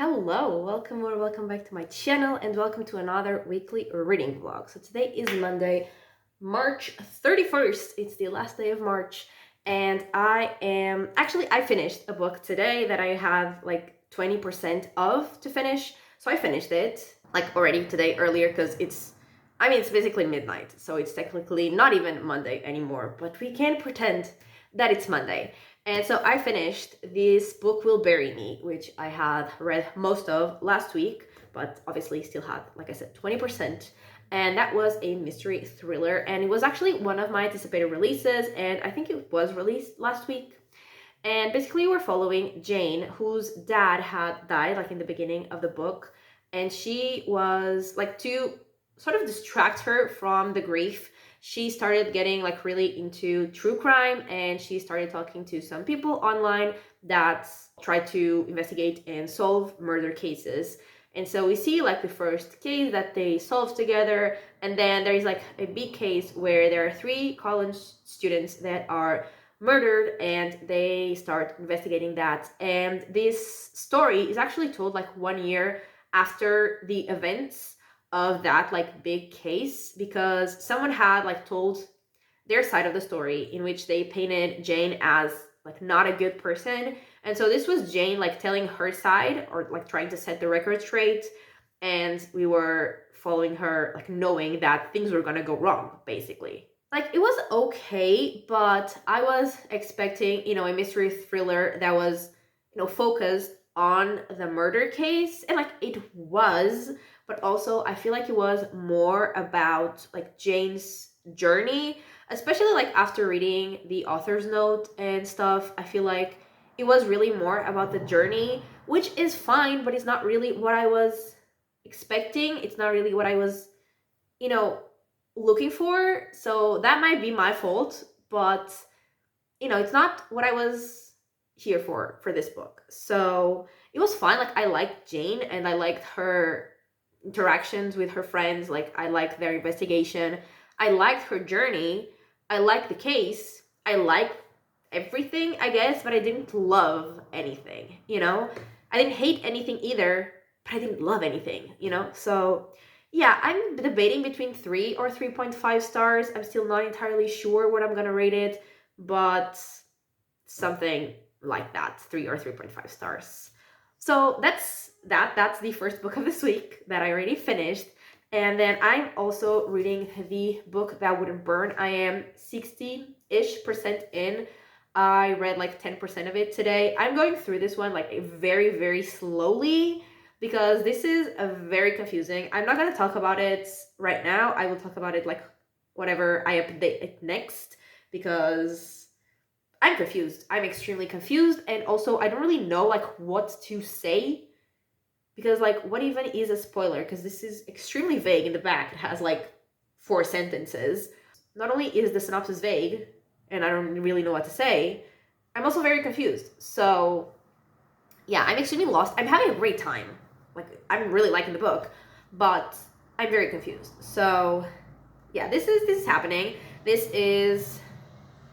Hello, welcome or welcome back to my channel and welcome to another weekly reading vlog. So today is Monday, March 31st. It's the last day of March and I finished a book today that I have like 20% of to finish. So I finished it like already today earlier because it's basically midnight. So it's technically not even Monday anymore, but we can pretend that it's Monday. And so I finished This Book Will Bury Me, which I had read most of last week, but obviously still had, like I said, 20%. And that was a mystery thriller. And it was actually one of my anticipated releases. And I think it was released last week. And basically we're following Jane, whose dad had died like in the beginning of the book. And she was like to sort of distract her from the grief, she started getting like really into true crime and she started talking to some people online that try to investigate and solve murder cases. And so we see like the first case that they solved together, and then there is like a big case where there are 3 college students that are murdered and they start investigating that. And this story is actually told like 1 year after the events of that like big case, because someone had like told their side of the story in which they painted Jane as like not a good person. And so this was Jane like telling her side, or like trying to set the record straight, and we were following her like knowing that things were gonna go wrong basically. Like it was okay, but I was expecting, a mystery thriller that was, focused on the murder case, and like it was, but also I feel like it was more about like Jane's journey, especially like after reading the author's note and stuff. I feel like it was really more about the journey, which is fine, but it's not really what I was expecting. It's not really what I was, looking for. So that might be my fault, but it's not what I was here for this book. So it was fine. Like I liked Jane and I liked her interactions with her friends. Like I liked their investigation. I liked her journey. I liked the case. I liked everything, I guess, but I didn't love anything, I didn't hate anything either, but I didn't love anything, So yeah, I'm debating between 3 or 3.5 stars. I'm still not entirely sure what I'm gonna rate it, but something like that, 3 or 3.5 stars. So that's the first book of this week that I already finished. And then I'm also reading the book That Wouldn't Burn. I am 60-ish% in. I read like 10% of it today. I'm going through this one like very, very slowly because this is a very confusing. I'm not going to talk about it right now. I will talk about it like whatever I update it next, because I'm confused. I'm extremely confused. And also I don't really know like what to say, because like what even is a spoiler? Because this is extremely vague in the back. It has like 4 sentences. Not only is the synopsis vague and I don't really know what to say, I'm also very confused. So yeah, I'm extremely lost. I'm having a great time. Like I'm really liking the book, but I'm very confused. So yeah, this is happening.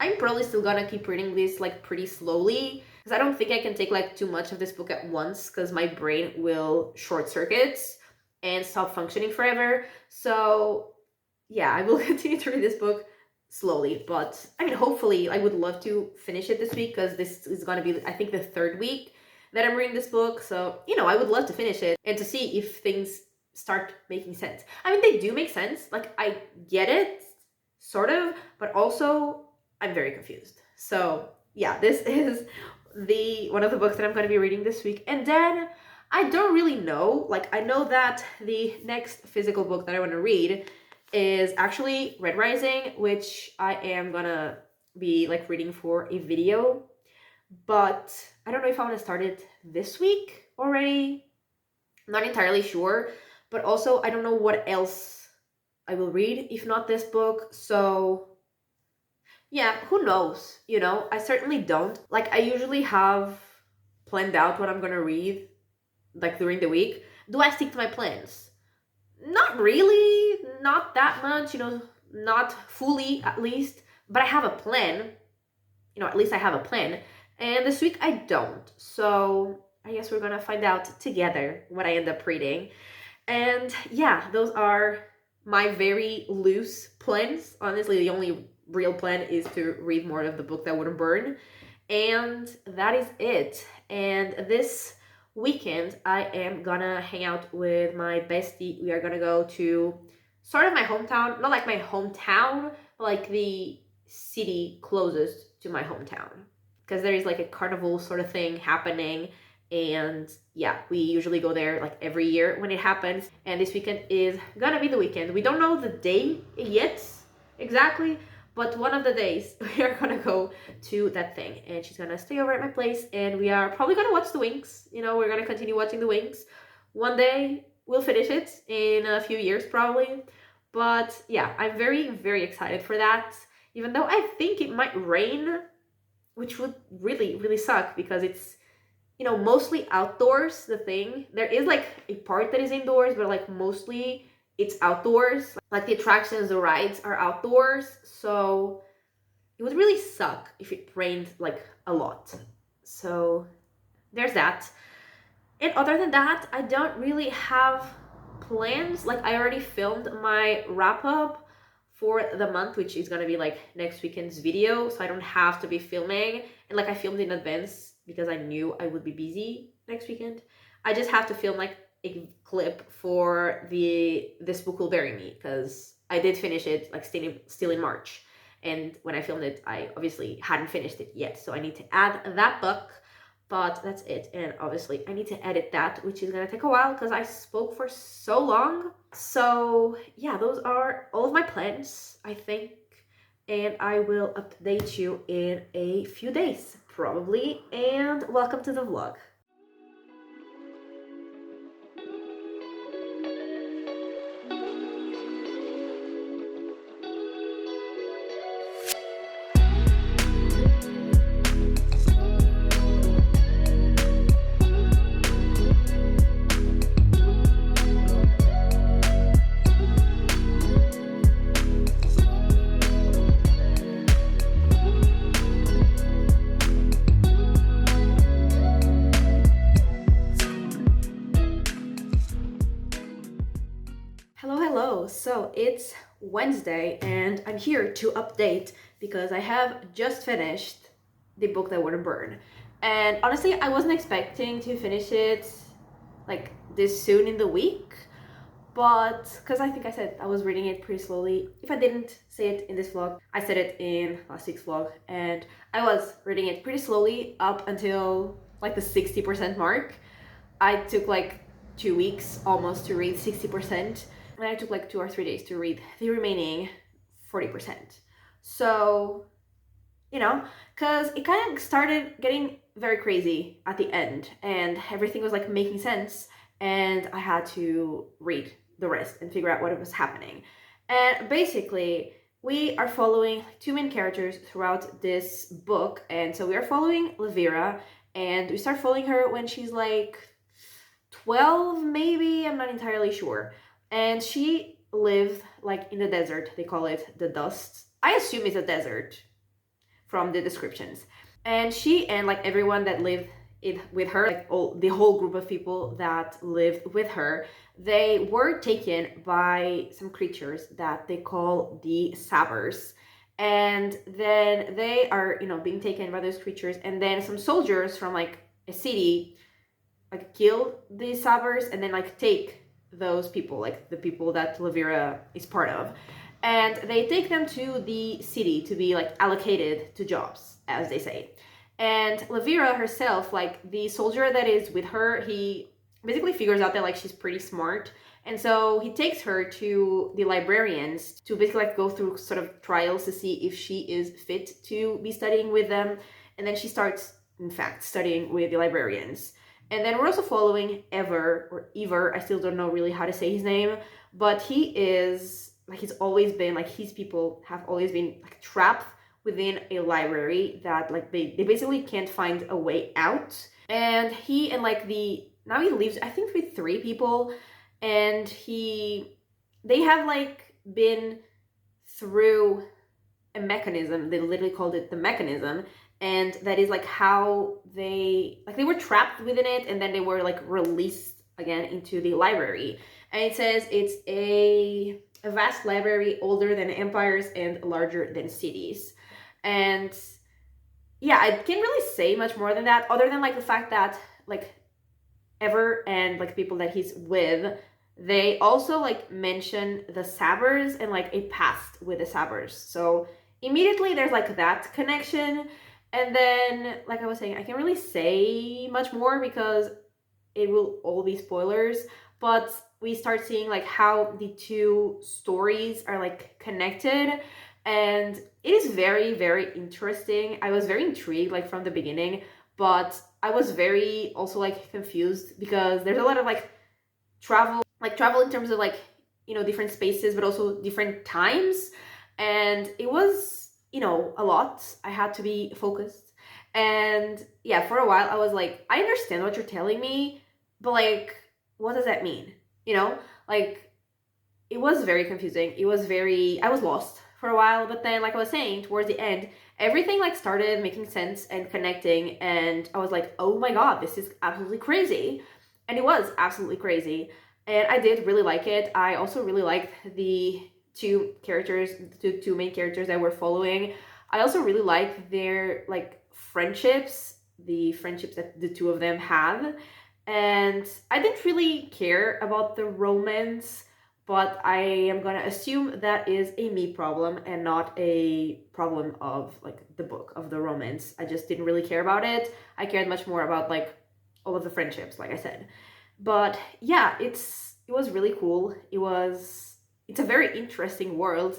I'm probably still gonna keep reading this like pretty slowly, because I don't think I can take like too much of this book at once, because my brain will short circuit and stop functioning forever. So yeah, I will continue to read this book slowly, but hopefully I would love to finish it this week, because this is gonna be, I think, the 3rd week that I'm reading this book. So I would love to finish it and to see if things start making sense. They do make sense, like I get it sort of, but also I'm very confused. So yeah, this is one of the books that I'm going to be reading this week. And then I don't really know, like I know that the next physical book that I want to read is actually Red Rising, which I am gonna be like reading for a video, but I don't know if I want to start it this week already. I'm not entirely sure, but also I don't know what else I will read if not this book. So yeah, who knows? I certainly don't. Like I usually have planned out what I'm gonna read like during the week. Do I stick to my plans? Not really, not that much, not fully at least, but I have a plan. At least I have a plan. And this week I don't. So I guess we're gonna find out together what I end up reading. And yeah, those are my very loose plans. Honestly, the only real plan is to read more of the book that wouldn't burn. And that is it. And this weekend, I am gonna hang out with my bestie. We are gonna go to sort of my hometown, not like my hometown, but like the city closest to my hometown. Because there is like a carnival sort of thing happening. And yeah, we usually go there like every year when it happens. And this weekend is gonna be the weekend. We don't know the day yet exactly, but one of the days we are gonna go to that thing, and she's gonna stay over at my place, and we are probably gonna watch the Winx. You know, we're gonna continue watching the Winx. One day we'll finish it in a few years probably, but yeah, I'm very, very excited for that. Even though I think it might rain, which would really, really suck because it's, you know, mostly outdoors. The thing, there is like a part that is indoors, but like mostly it's outdoors. Like the attractions, the rides are outdoors, so it would really suck if it rained like a lot. So there's that. And other than that, I don't really have plans. Like I already filmed my wrap up for the month, which is gonna be like next weekend's video, so I don't have to be filming. And like I filmed in advance because I knew I would be busy next weekend. I just have to film like a clip for this book will bury me, because I did finish it like still in March, and when I filmed it I obviously hadn't finished it yet, so I need to add that book. But that's it, and obviously I need to edit that, which is gonna take a while because I spoke for so long. So yeah, those are all of my plans, I think, and I will update you in a few days probably. And welcome to the vlog. Hello, so it's Wednesday and I'm here to update because I have just finished the book that wouldn't burn. And honestly, I wasn't expecting to finish it like this soon in the week, but because I think I said I was reading it pretty slowly. If I didn't say it in this vlog, I said it in last week's vlog, and I was reading it pretty slowly up until like the 60% mark. I took like 2 weeks almost to read 60%. And I took like 2 or 3 days to read the remaining 40%. So, you know, because it kind of started getting very crazy at the end and everything was like making sense, and I had to read the rest and figure out what was happening. And basically, we are following two main characters throughout this book, and so we are following Levira, and we start following her when she's like 12 maybe, I'm not entirely sure. And she lived like in the desert. They call it the dust. I assume it's a desert from the descriptions. And she and like everyone that lived with her, like the whole group of people that lived with her, they were taken by some creatures that they call the Sabbers. And then they are, you know, being taken by those creatures. And then some soldiers from like a city like kill the Sabbers and then like take those people, like the people that Levira is part of, and they take them to the city to be like allocated to jobs, as they say. And Levira herself, like the soldier that is with her, he basically figures out that like she's pretty smart, and so he takes her to the librarians to basically like go through sort of trials to see if she is fit to be studying with them. And then she starts, in fact, studying with the librarians. And then we're also following Ever, I still don't know really how to say his name, but he is, like, he's always been, like, his people have always been, like, trapped within a library that, like, they basically can't find a way out. And he and, like, now he lives, I think, with 3 people, and they have, like, been through a mechanism, they literally called it the mechanism, and that is like how they were trapped within it, and then they were like released again into the library. And it says it's a vast library, older than empires and larger than cities. And yeah, I can't really say much more than that, other than like the fact that like Ever and like people that he's with, they also like mention the Sabers and like a past with the Sabers. So immediately there's like that connection. And then, like I was saying, I can't really say much more because it will all be spoilers. But we start seeing like how the two stories are like connected, and it is very, very interesting. I was very intrigued like from the beginning, but I was very also like confused because there's a lot of like travel in terms of like, you know, different spaces, but also different times. And it was, you know, a lot. I had to be focused. And yeah, for a while I was like, I understand what you're telling me, but like, what does that mean? You know, like it was very confusing. I was lost for a while, but then like I was saying, towards the end, everything like started making sense and connecting, and I was like, oh my god, this is absolutely crazy. And it was absolutely crazy. And I did really like it. I also really liked the two main characters that we're following. I also really like their like friendships, the friendships that the two of them have. And I didn't really care about the romance, but I am gonna assume that is a me problem and not a problem of like the book, of the romance. I just didn't really care about it. I cared much more about like all of the friendships, like I said. But yeah, it was really cool. It's a very interesting world,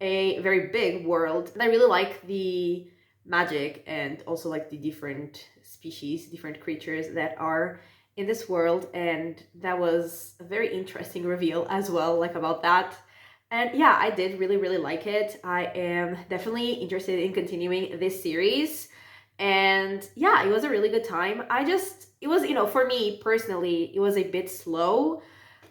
a very big world, and I really like the magic and also like the different species, different creatures that are in this world. And that was a very interesting reveal as well, like about that. And yeah, I did really, really like it. I am definitely interested in continuing this series. And yeah, it was a really good time. It was, you know, for me personally, it was a bit slow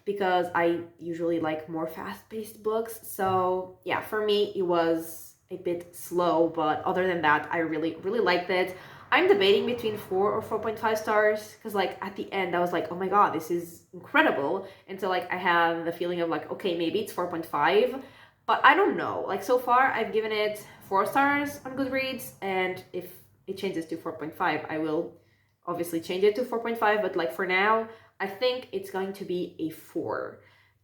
because I usually like more fast-paced books. So yeah, for me, it was a bit slow, but other than that, I really, really liked it. I'm debating between 4 or 4.5 stars because like at the end I was like, oh my god, this is incredible. And so like I have the feeling of like, okay, maybe it's 4.5, but I don't know. Like so far I've given it 4 stars on Goodreads, and if it changes to 4.5, I will obviously change it to 4.5, but like for now, I think it's going to be a 4.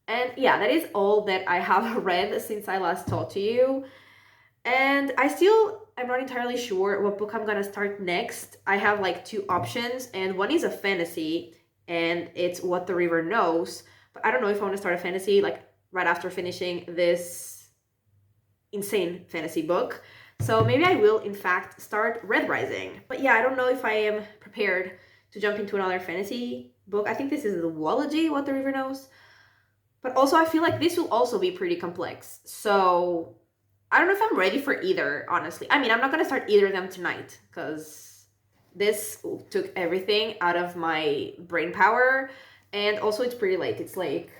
And yeah, that is all that I have read since I last talked to you. And I'm not entirely sure what book I'm gonna start next. I have like 2 options, and one is a fantasy, and it's What the River Knows. But I don't know if I want to start a fantasy like right after finishing this insane fantasy book. So maybe I will in fact start Red Rising. But yeah, I don't know if I am prepared to jump into another fantasy book. I think this is the Wology, What the River Knows. But also I feel like this will also be pretty complex. So I don't know if I'm ready for either, honestly. I mean, I'm not going to start either of them tonight because this took everything out of my brain power. And also it's pretty late. It's like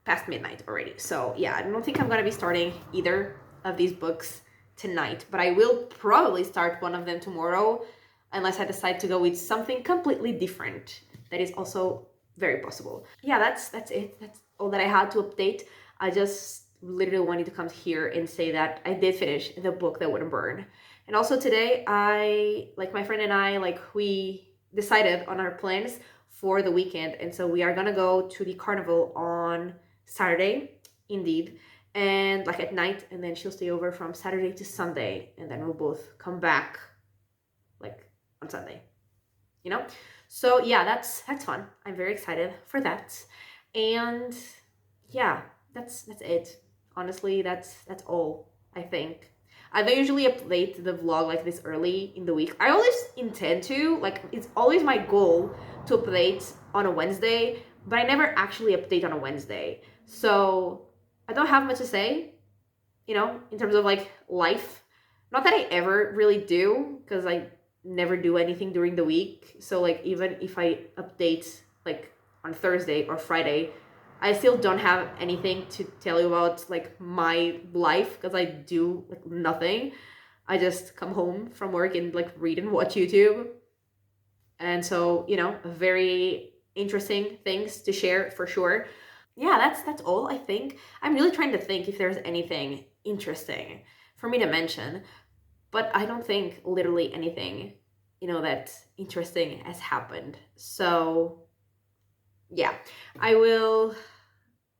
past midnight already. So yeah, I don't think I'm going to be starting either of these books tonight, but I will probably start one of them tomorrow unless I decide to go with something completely different. That is also very possible. Yeah, that's it. That's all that I had to update. I just literally wanted to come here and say that I did finish the book that wouldn't burn. And also today, my friend and I, we decided on our plans for the weekend. And so we are gonna go to the carnival on Saturday, indeed, and like at night, and then she'll stay over from Saturday to Sunday, and then we'll both come back like on Sunday, you know? So yeah, that's fun. I'm very excited for that. And yeah, that's it. Honestly, that's all, I think. I don't usually update the vlog like this early in the week. I always intend to, like, it's always my goal to update on a Wednesday, but I never actually update on a Wednesday. So I don't have much to say, you know, in terms of like life. Not that I ever really do, because I never do anything during the week. So like even if I update like on Thursday or Friday, I still don't have anything to tell you about like my life because I do like nothing. I just come home from work and like read and watch YouTube. And so, very interesting things to share for sure. Yeah, that's all I think. I'm really trying to think if there's anything interesting for me to mention, but I don't think literally anything, that's interesting has happened. So, yeah, I will,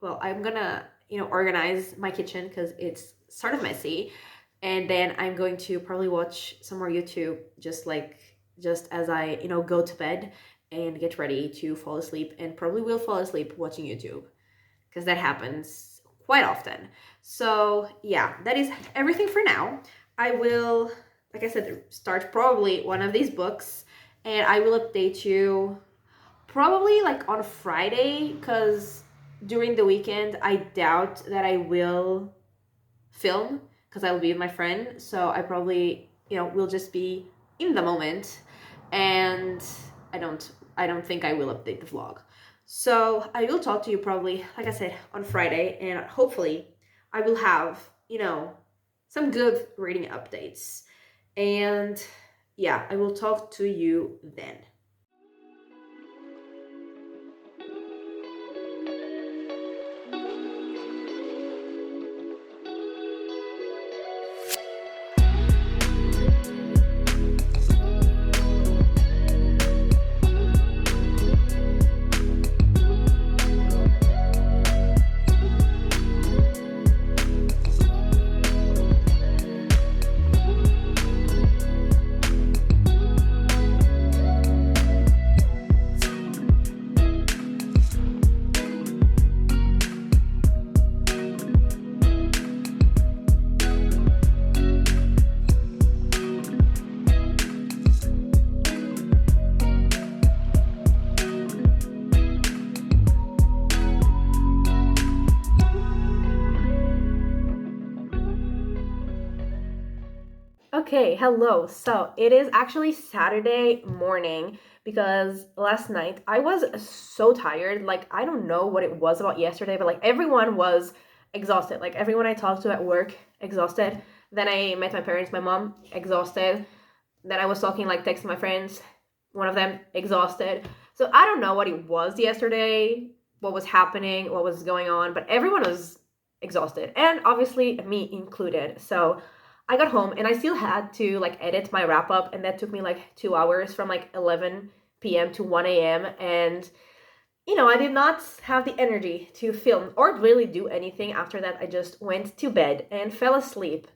well, I'm gonna, organize my kitchen because it's sort of messy. And then I'm going to probably watch some more YouTube just as I, go to bed and get ready to fall asleep, and probably will fall asleep watching YouTube because that happens quite often. So, yeah, that is everything for now. I will, like I said, start probably one of these books, and I will update you probably like on Friday, because during the weekend I doubt that I will film because I will be with my friend. So I probably, will just be in the moment, and I don't think I will update the vlog. So I will talk to you probably, like I said, on Friday, and hopefully I will have, some good reading updates. And yeah, I will talk to you then. Okay, hello. So it is actually Saturday morning because last night I was so tired. Like, I don't know what it was about yesterday, but like everyone was exhausted. Like, everyone I talked to at work, exhausted. Then I met my parents, my mom, exhausted. Then I was talking, like, texting my friends, one of them, exhausted. So I don't know what it was yesterday, what was happening, what was going on, but everyone was exhausted, and obviously me included. So I got home and I still had to like edit my wrap up, and that took me like 2 hours from like 11 p.m. to 1 a.m. And I did not have the energy to film or really do anything after that. I just went to bed and fell asleep.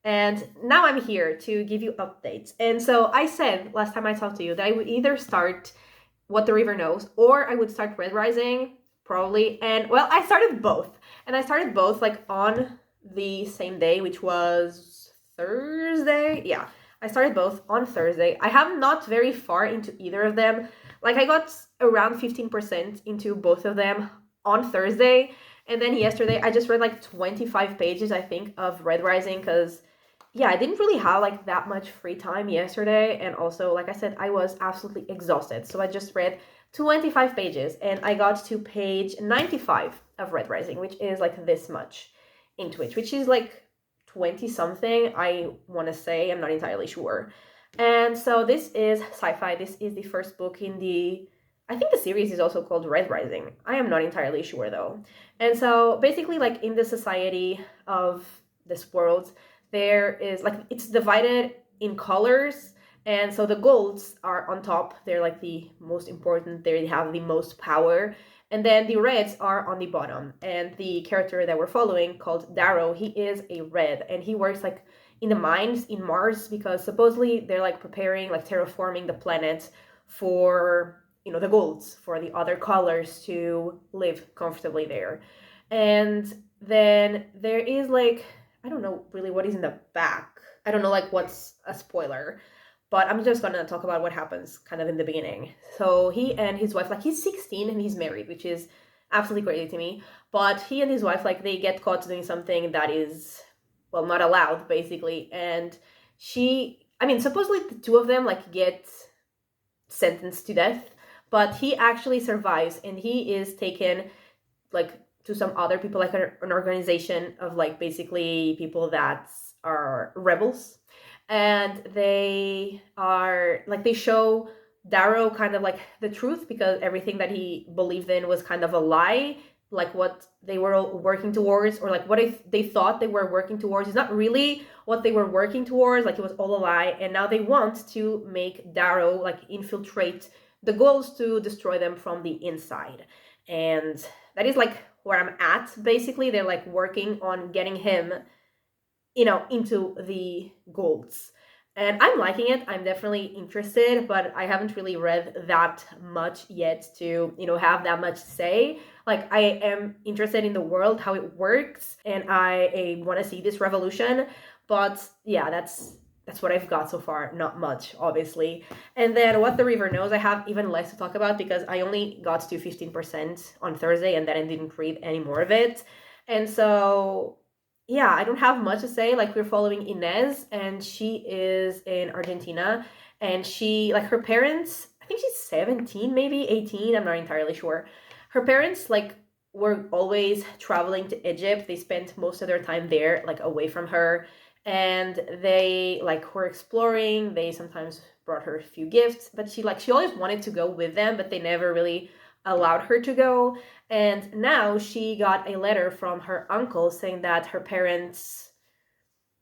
And now I'm here to give you updates. And so I said last time I talked to you that I would either start What the River Knows or I would start Red Rising, probably. And well, I started both. And I started both like on the same day, which was Thursday. Yeah, I started both on Thursday. I have not very far into either of them. Like, I got around 15% into both of them on Thursday. And then yesterday, I just read like 25 pages, I think, of Red Rising because, yeah, I didn't really have like that much free time yesterday. And also, like I said, I was absolutely exhausted. So I just read 25 pages and I got to page 95 of Red Rising, which is like this much into it, which is like 20 something, I want to say. I'm not entirely sure. And so this is sci-fi. This is the first book in I think the series is also called Red Rising. I am not entirely sure though. And so basically, like, in the society of this world, there is like, it's divided in colors. And so the golds are on top. They're like the most important. They have the most power. And then the reds are on the bottom. And the character that we're following, called Darrow, he is a red. And he works like in the mines in Mars because supposedly they're like preparing, like terraforming the planet for, the golds, for the other colors to live comfortably there. And then there is like, I don't know really what is in the back. I don't know like what's a spoiler. But I'm just gonna talk about what happens kind of in the beginning. So he and his wife, like, he's 16 and he's married, which is absolutely crazy to me. But he and his wife, like, they get caught doing something that is, well, not allowed, basically. And supposedly the two of them, like, get sentenced to death. But he actually survives, and he is taken, like, to some other people, like an organization of, like, basically people that are rebels. and they are like, they show Darrow kind of like the truth, because everything that he believed in was kind of a lie, like what they were working towards, or like what they thought they were working towards is not really what they were working towards, like it was all a lie, and now they want to make Darrow like infiltrate the goals to destroy them from the inside. And that is like where I'm at, basically. They're like working on getting him, into the golds. And I'm liking it. I'm definitely interested, but I haven't really read that much yet to, have that much to say. Like, I am interested in the world, how it works, and I want to see this revolution. But yeah, that's what I've got so far. Not much, obviously. And then What the River Knows, I have even less to talk about because I only got to 15% on Thursday, and then I didn't read any more of it. And so yeah, I don't have much to say. Like, we're following Inez, and she is in Argentina, and she, like, her parents, I think she's 17, maybe 18, I'm not entirely sure. Her parents, like, were always traveling to Egypt. They spent most of their time there, like, away from her, and they, like, were exploring. They sometimes brought her a few gifts, but she always wanted to go with them, but they never really allowed her to go. And now she got a letter from her uncle saying that her parents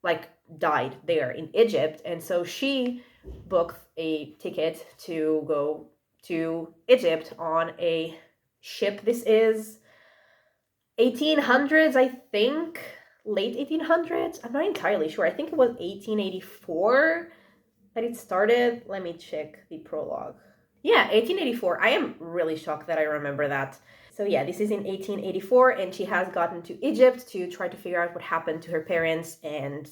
like died there in Egypt, and so she booked a ticket to go to Egypt on a ship. This is 1800s, I think, late 1800s. I'm not entirely sure. I think it was 1884 that it started. Let me check the prologue. Yeah, 1884. I am really shocked that I remember that. So yeah, this is in 1884, and she has gotten to Egypt to try to figure out what happened to her parents, and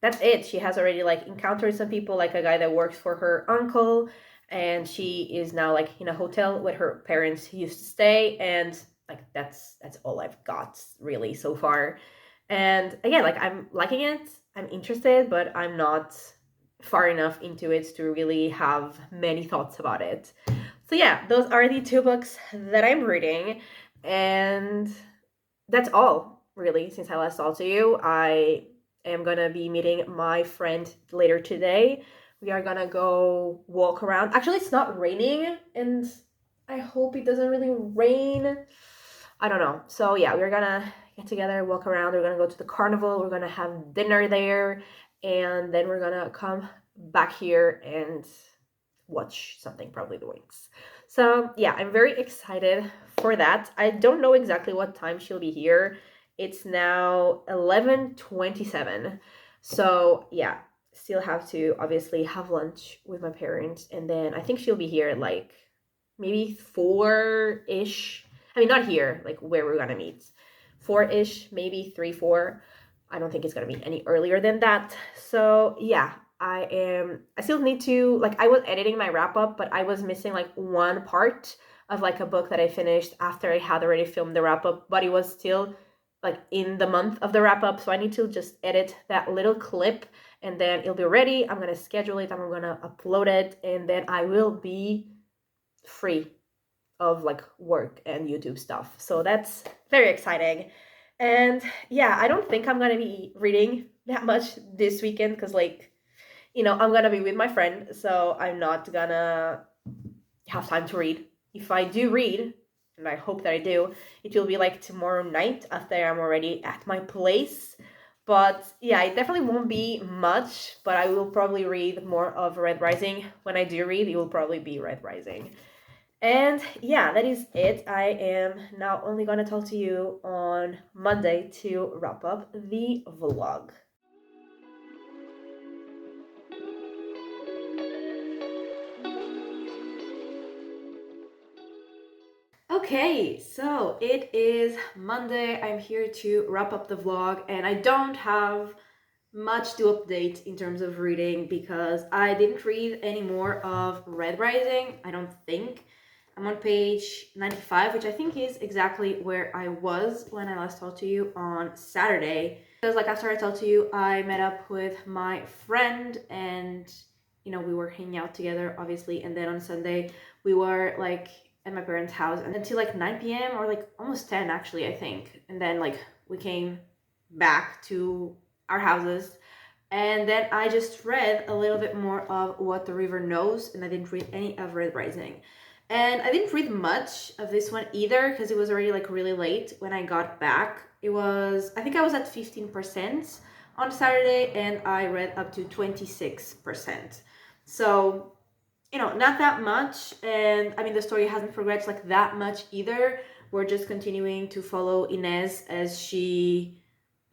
that's it. She has already like encountered some people, like a guy that works for her uncle, and she is now like in a hotel where her parents used to stay, and like that's all I've got really so far. And again, like, I'm liking it. I'm interested, but I'm not far enough into it to really have many thoughts about it. So yeah, those are the two books that I'm reading, and that's all really since I last talked to you. I am gonna be meeting my friend later today. We are gonna go walk around. Actually, it's not raining, and I hope it doesn't really rain. I don't know. So yeah, we're gonna get together, walk around. We're gonna go to the carnival. We're gonna have dinner there, and then we're gonna come back here and watch something, probably the Wings. So yeah, I'm very excited for that. I don't know exactly what time she'll be here. It's now 11:27. So yeah, still have to obviously have lunch with my parents, and then I think she'll be here like maybe 4-ish. I mean, not here, like where we're gonna meet. 4-ish, maybe 3, 4. I don't think it's gonna be any earlier than that. So yeah, I still need to, like, I was editing my wrap up, but I was missing like one part of like a book that I finished after I had already filmed the wrap up, but it was still like in the month of the wrap up. So I need to just edit that little clip, and then it'll be ready. I'm gonna schedule it, I'm gonna upload it, and then I will be free of like work and YouTube stuff. So that's very exciting. And yeah, I don't think I'm gonna be reading that much this weekend because, like, I'm gonna be with my friend, so I'm not gonna have time to read. If I do read, and I hope that I do, it will be like tomorrow night after I'm already at my place. But yeah, it definitely won't be much, but I will probably read more of Red Rising. When I do read, it will probably be Red Rising. And yeah, that is it. I am now only gonna talk to you on Monday to wrap up the vlog. Okay, so it is Monday. I'm here to wrap up the vlog, and I don't have much to update in terms of reading because I didn't read any more of Red Rising, I don't think. I'm on page 95, which I think is exactly where I was when I last talked to you on Saturday. Because like after I talked to you, I met up with my friend, and we were hanging out together, obviously, and then on Sunday we were like at my parents' house and until like 9 p.m. or like almost 10 actually, I think. And then like we came back to our houses, And then I just read a little bit more of What the River Knows, and I didn't read any of Red Rising. And I didn't read much of this one either because it was already like really late when I got back. I think I was at 15% on Saturday, and I read up to 26%. So, not that much. And I mean, the story hasn't progressed like that much either. We're just continuing to follow Inez as she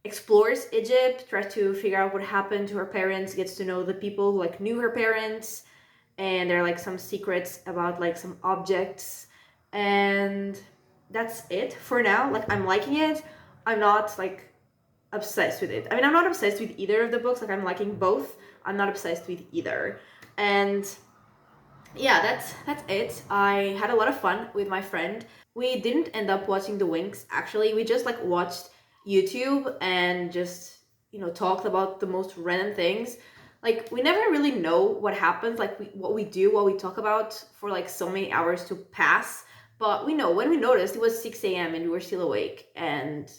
explores Egypt, tries to figure out what happened to her parents, gets to know the people who like knew her parents, and there are like some secrets about like some objects, and that's it for now. Like, I'm liking it. I'm not like obsessed with it. I mean, I'm not obsessed with either of the books. Like, I'm liking both. I'm not obsessed with either. And yeah, that's it. I had a lot of fun with my friend. We didn't end up watching The Winx, actually. We just like watched YouTube and just, talked about the most random things. Like, we never really know what happens, like what we do, what we talk about for like so many hours to pass. But we know when we noticed it was 6 a.m. and we were still awake. And,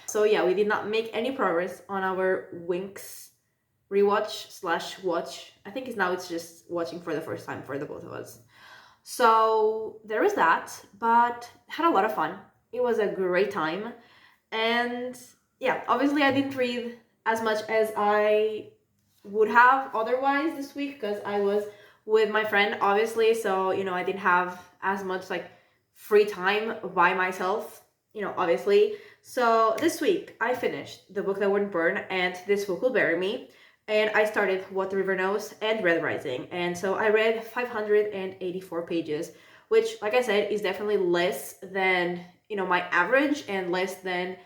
so yeah, we did not make any progress on our Winx rewatch slash watch. I think it's just watching for the first time for the both of us. So there is that, but had a lot of fun. It was a great time. And yeah, obviously I didn't read as much as I would have otherwise this week because I was with my friend, obviously. So, I didn't have as much like free time by myself, obviously. So this week I finished The Book That Wouldn't Burn and This Book Will Bury Me. And I started What the River Knows and Red Rising. And so I read 584 pages, which, like I said, is definitely less than, my average and less than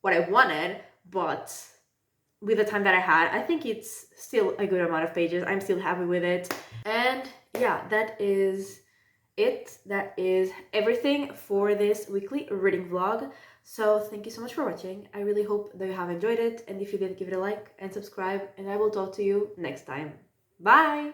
what I wanted. But with the time that I had, I think it's still a good amount of pages. I'm still happy with it. And yeah, that is it. That is everything for this weekly reading vlog. So thank you so much for watching. I really hope that you have enjoyed it, and if you did, give it a like and subscribe, and I will talk to you next time. Bye!